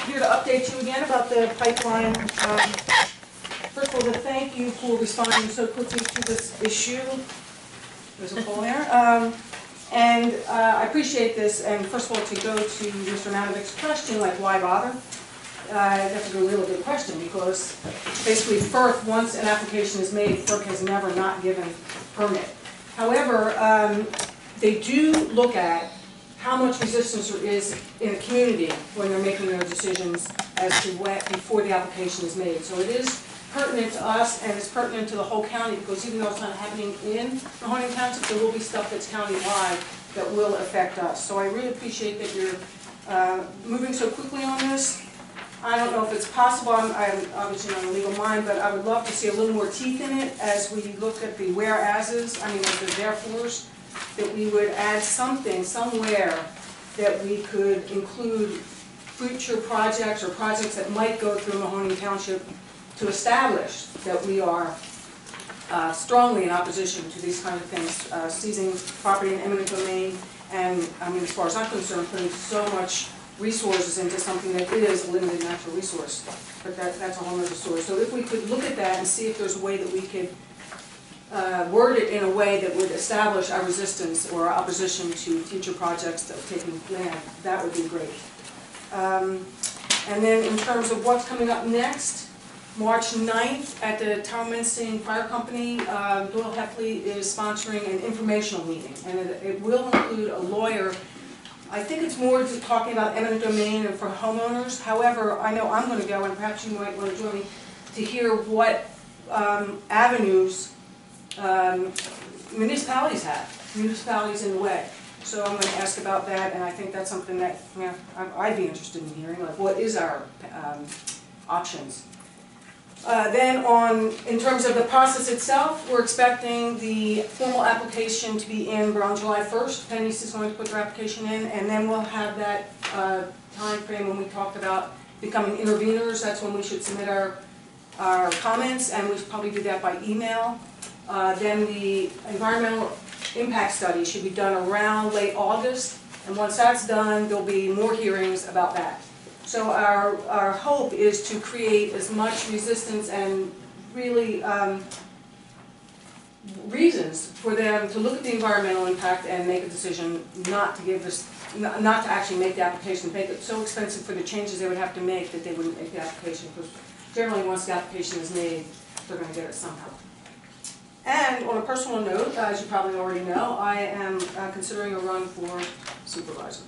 here to update you again about the pipeline. First of all, to thank you for responding so quickly to this issue. There's a poll there. I appreciate this, and first of all, to go to Mr. Nanovik's question, like, why bother? That's a really good question, because basically FERC, once an application is made, FERC has never not given permit. However, they do look at how much resistance there is in a community when they're making their decisions as to what, before the application is made. So it is pertinent to us, and it's pertinent to the whole county, because even though it's not happening in Mahoning Township, there will be stuff that's county-wide that will affect us. So I really appreciate that you're moving so quickly on this. I don't know if it's possible, I'm obviously not a legal mind, but I would love to see a little more teeth in it as we look at the whereases, like the therefores, that we would add something, somewhere, that we could include future projects or projects that might go through Mahoning Township to establish that we are strongly in opposition to these kind of things, seizing property in eminent domain, and I mean, as far as I'm concerned, putting so much resources into something that is a limited natural resource. But that's a whole other story. So if we could look at that and see if there's a way that we could word it in a way that would establish our resistance or our opposition to future projects that are taking land, that would be great. And then in terms of what's coming up next, March 9th at the Townsend Fire Company, Doyle Heffley is sponsoring an informational meeting, and it will include a lawyer. I think it's more to talking about eminent domain and for homeowners. However, I know I'm going to go, and perhaps you might want to join me, to hear what avenues municipalities have, municipalities in the way. So I'm going to ask about that, and I think that's something that I'd be interested in hearing, like what is our options. Then in terms of the process itself, we're expecting the formal application to be in around July 1st. Penny's is going to put their application in, and then we'll have that time frame when we talked about becoming interveners. That's when we should submit our comments, and we should probably do that by email. Then the environmental impact study should be done around late August, and once that's done, there'll be more hearings about that. So our hope is to create as much resistance and really reasons for them to look at the environmental impact and make a decision not to give this, not to actually make the application, make it so expensive for the changes they would have to make that they wouldn't make the application, because generally once the application is made, they're going to get it somehow. And on a personal note, as you probably already know, I am considering a run for supervisor.